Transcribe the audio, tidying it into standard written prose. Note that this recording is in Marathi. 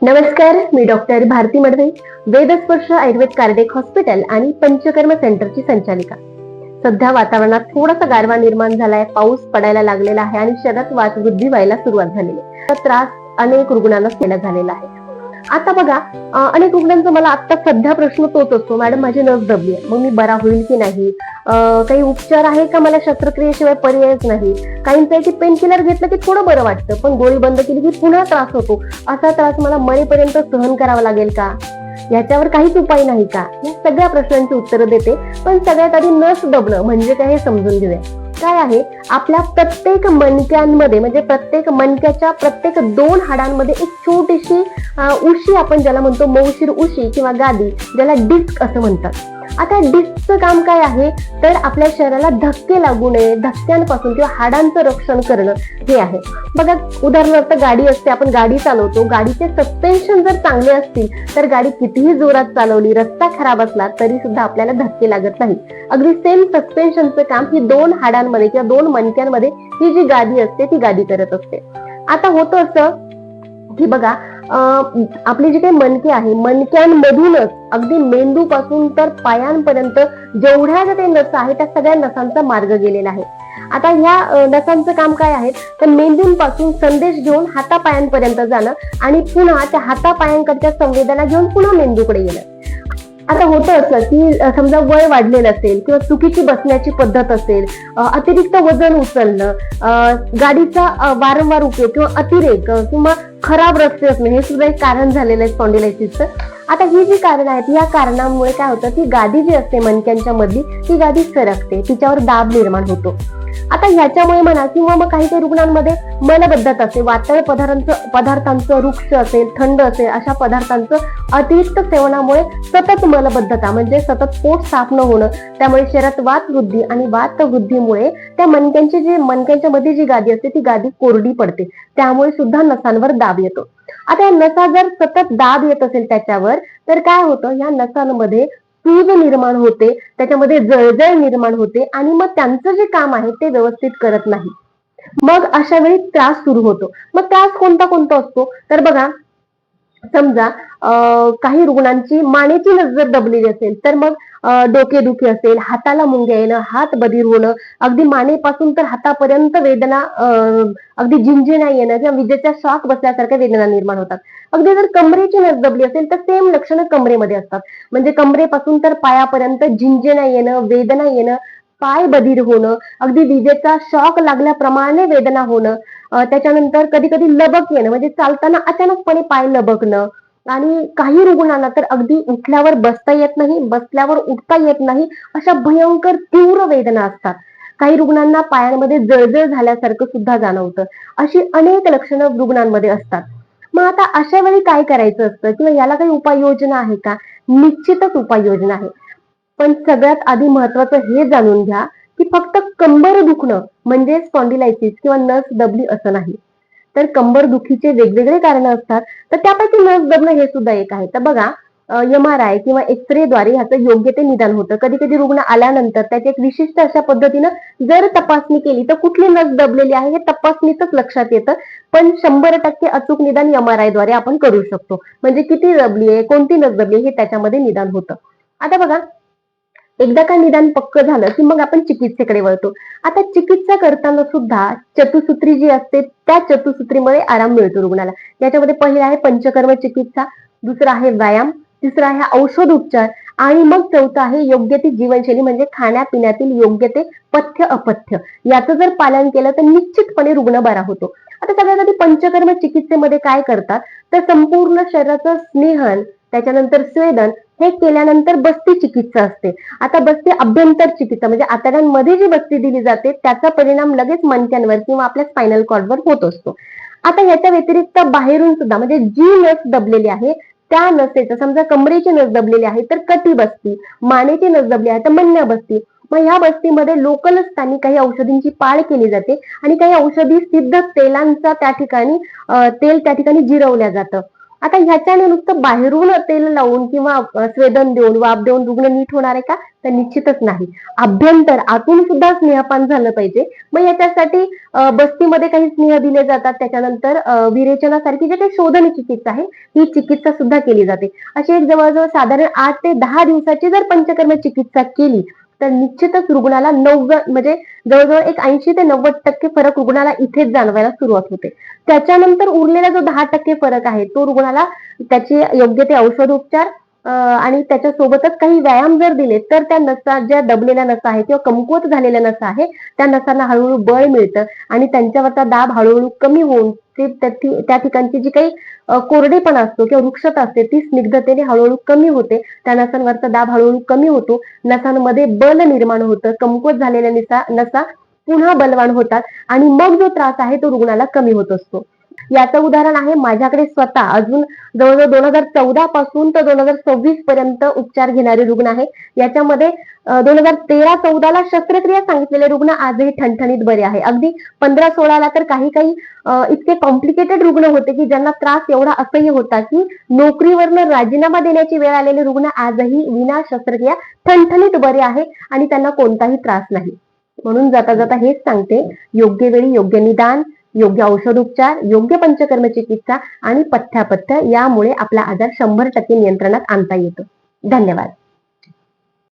नमस्कार, मी doctor Bharati Madve, Vedsparsh Ayurved cardiac hospital आणि पंचकर्म सेंटरची संचालिका. सध्या वातावरणात थोडासा गारवा निर्माण झालाय, पाऊस पडायला लागलेला आहे आणि शरीरात वातवृद्धी व्हायला सुरुवात झालेली आहे. त्रास अनेक रुग्णांना केला झालेला आहे. आता बघा, अनेक रुग्णांचा मला आता सध्या प्रश्न तोच असतो, मॅडम माझी नस दबली आहे, मग मी बरा होईल की नाही, काही उपचार आहे का, मला शस्त्रक्रियेशिवाय पर्यायच नाही. काहींचं आहे की पेन किलर घेतलं की थोडं बरं वाटतं, पण गोळी बंद केली की पुन्हा त्रास होतो. असा त्रास मला मरेपर्यंत सहन करावा लागेल का, याच्यावर काहीच उपाय नाही का, या सगळ्या प्रश्नांची उत्तरं देते. पण सगळ्यात आधी नस दबणं म्हणजे काय हे समजून घेऊया. काय आहे, आपल्या प्रत्येक मणक्यांमध्ये म्हणजे प्रत्येक मणक्याच्या प्रत्येक 2 हाडांमध्ये एक छोटीशी उशी, आपण ज्याला म्हणतो मौशिर उशी किंवा गादी, ज्याला डिस्क असं म्हणतात. आता डिस्कचं काम काय आहे, तर आपल्या शरीराला धक्के लागू नये, धक्क्यांपासून किंवा हाडांचं रक्षण करणं हे आहे. बघा, उदाहरणार्थ गाडी असते, आपण गाडी चालवतो, गाडीचे सस्पेन्शन जर चांगले असतील तर गाडी कितीही जोरात चालवली, रस्ता खराब असला तरी सुद्धा आपल्याला धक्के लागत नाही. अगदी सेम सस्पेन्शनचं काम ही 2 हाडांमध्ये किंवा 2 मणक्यांमध्ये ही जी गादी असते ती गादी करत असते. आता होतं असं की बघा, आपली जी काही मणके आहे, मणक्यांमधूनच अगदी मेंदूपासून तर पायांपर्यंत जेवढ्या ज्या काही नसा आहेत त्या सगळ्या नसांचा मार्ग गेलेला आहे. आता या नसांचं काम काय आहे, तर मेंदूंपासून संदेश घेऊन हातापायांपर्यंत जाणं आणि पुन्हा त्या हातापायांकडच्या संवेदना घेऊन पुन्हा मेंदूकडे येणं. आता होतं असं की समजा वय वाढलेलं असेल किंवा चुकीची बसण्याची पद्धत असेल, अतिरिक्त वजन उचलणं, गाडीचा वारंवार उपयोग किंवा अतिरेक किंवा खराब रस्ते असणे, हे सुद्धा एक कारण झालेलं आहे स्पॉन्डिलायसिसचं. आता ही जी कारण आहेत, या कारणामुळे काय होतं, ती गादी जी असते मणक्यांच्या मधली, ती गादी सरकते, तिच्यावर दाब निर्माण होतो. आता ह्याच्यामुळे म्हणा किंवा मग काही काही रुग्णांमध्ये मलबद्धता असेल, वातळ पदार्थांचं वृक्ष असेल, थंड असेल, अशा पदार्थांचं अतिरिक्त सेवनामुळे सतत मलबद्धता म्हणजे सतत पोट साफ न होणं, त्यामुळे शरीरात वातवृद्धी आणि वातवृद्धीमुळे त्या मणक्यांच्या मध्ये जी गादी असते ती गादी कोरडी पडते, त्यामुळे सुद्धा नसांवर दाब येतो. आता या नसा जर सतत दाब येत असेल त्याच्यावर, तर काय होतं, या नसांमध्ये सूज निर्माण होते, त्याच्यामध्ये जळजळ निर्माण होते आणि मग त्यांचं जे काम आहे ते व्यवस्थित करत नाही. मग अशा वेळी त्रास सुरू होतो. मग त्रास कोणता कोणता असतो, तर बघा, समजा काही रुग्णांची मानेची नस जर दबलेली असेल तर मग डोकेदुखी असेल, हाताला मुंग्या येणं, हात बधीर होणं, अगदी मानेपासून तर हातापर्यंत वेदना, अगदी झिंझिण्या येणं किंवा विजेचा शॉक बसल्यासारख्या वेदना निर्माण होतात. अगदी जर कमरेची नस दबली असेल तर सेम लक्षणं कमरेमध्ये असतात, म्हणजे कमरेपासून तर पायापर्यंत झिंझिण्या येणं, वेदना येणं, पाय बधीर होणं, अगदी विजेचा शॉक लागल्याप्रमाणे वेदना होणं, त्याच्यानंतर कधी कधी लबक येणं, म्हणजे चालताना अचानकपणे पाय लबकणं, आणि काही रुग्णांना तर अगदी उठल्यावर बसता येत नाही, बसल्यावर उठता येत नाही, अशा भयंकर तीव्र वेदना असतात. काही रुग्णांना पायांमध्ये जळजळ झाल्यासारखं सुद्धा जाणवतं. अशी अनेक लक्षणं रुग्णांमध्ये असतात. मग आता अशा वेळी काय करायचं असतं किंवा याला काही उपाययोजना आहे का? निश्चितच उपाययोजना आहे. पण सगळ्यात आधी महत्वाचं हे जाणून घ्या की फक्त कंबर दुखणं म्हणजे स्पॉन्डिलायसिस किंवा नस दबली असं नाही. तर कंबर दुखीचे वेगवेगळे कारण असतात, तर त्यापैकी नस दबणं हे सुद्धा एक आहे. तर बघा, MRI किंवा एक्सरे द्वारे ह्याचं योग्य ते निदान होतं. कधी कधी रुग्ण आल्यानंतर त्याची एक विशिष्ट अशा पद्धतीनं जर तपासणी केली तर कुठली नस दबलेली आहे हे तपासणीतच लक्षात येतं. पण 100% अचूक निदान MRI द्वारे आपण करू शकतो. म्हणजे किती दबली आहे, कोणती नस दबली आहे हे त्याच्यामध्ये निदान होतं. आता बघा, एकदा का निदान पक्क झालं की मग आपण चिकित्सेकडे वळतो. आता चिकित्सा करताना सुद्धा चतुसूत्री जी असते त्या चतुसूत्रीमुळे आराम मिळतो रुग्णाला. याच्यामध्ये पहिला आहे पंचकर्म चिकित्सा, दुसरा आहे व्यायाम, तिसरा आहे औषध उपचार आणि मग चौथा आहे योग्य ती जीवनशैली म्हणजे खाण्यापिण्यातील योग्य ते पथ्य अपथ्य. याचं जर पालन केलं तर निश्चितपणे रुग्ण बरा होतो. आता सगळ्यात आधी पंचकर्म चिकित्सेमध्ये काय करतात, तर संपूर्ण शरीराचं स्नेहन, त्याच्यानंतर स्वेदन हे केल्यानंतर बस्ती चिकित्सा असते. आता बस्ती अभ्यंतर चिकित्सा म्हणजे आतड्यांमध्ये जी बस्ती दिली जाते त्याचा परिणाम लगेच मणक्यांवर किंवा आपल्या स्पायनल कॉर्डवर होत असतो. आता ह्याच्या व्यतिरिक्त बाहेरून सुद्धा म्हणजे जी नस दबलेली आहे त्या नसेचं, समजा कमरेची नस दबलेली आहे तर कटी बस्ती, मानेची नस दबली आहे तर मन्या बस्ती. मग ह्या बस्तीमध्ये लोकल स्थानी काही औषधींची पाळ केली जाते आणि काही औषधी सिद्ध तेलांचा त्या ठिकाणी तेल त्या ठिकाणी जिरवल्या जातं. आता ह्याच्याने नुसतं बाहेरून तेल लावून किंवा स्वेदन देऊन वाफ देऊन रुग्ण नीट होणार आहे का? तर निश्चितच नाही. अभ्यंतर आतून सुद्धा स्नेहपान झालं पाहिजे. मग याच्यासाठी बस्तीमध्ये काही स्नेह दिले जातात. त्याच्यानंतर विरेचनासारखी जे काही शोधन चिकित्सा आहे ही चिकित्सा सुद्धा केली जाते. अशी एक जवळजवळ साधारण 8 ते 10 दिवसाची जर पंचकर्म चिकित्सा केली तर निश्चितच रुग्णाला म्हणजे जवळजवळ एक 80 ते 90% फरक रुग्णाला इथेच जाणवायला सुरुवात होते. त्याच्यानंतर उरलेला जो 10% फरक आहे तो रुग्णाला त्याचे योग्य ते औषधोपचार आणि त्याच्या सोबतच काही व्यायाम जर दिले तर त्या नसा ज्या दबलेल्या नसा आहेत किंवा कमकुवत झालेल्या नसा आहे त्या नसांना हळूहळू बळ मिळतं आणि त्यांच्यावरचा दाब हळूहळू कमी होऊन ते त्या ठिकाणची जी काही कोरडेपणा असतो किंवा वृक्षता असते ती स्निग्धतेने हळूहळू कमी होते. त्या नसांवरचा दाब हळूहळू कमी होतो. नसांमध्ये बल निर्माण होतं. कमकुवत झालेल्या नसा पुन्हा बलवान होतात आणि मग जो त्रास आहे तो रुग्णाला कमी होत असतो. याचं उदाहरण आहे माझ्याकडे स्वतः अजून जवळजवळ 2014 पासून तर 2026 पर्यंत उपचार घेणारे रुग्ण आहे. याच्यामध्ये 2013-14 ला शस्त्रक्रिया सांगितलेले रुग्ण आजही ठणठणीत बरे आहे. अगदी 15-16 ला तर काही इतके कॉम्प्लिकेटेड रुग्ण होते की ज्यांना त्रास एवढा असह्य होता की नोकरीवरनं राजीनामा देण्याची वेळ आलेले रुग्ण आजही विना शस्त्रक्रिया ठणठणीत बरे आहे आणि त्यांना कोणताही त्रास नाही. म्हणून जाता जाता हेच सांगते, योग्य वेळी योग्य निदान, योग्य औषधोपचार, योग्य पंचकर्म चिकित्सा आणि पथ्यापथ्य यामुळे आपला आजार 100% नियंत्रणात आणता येतो. धन्यवाद.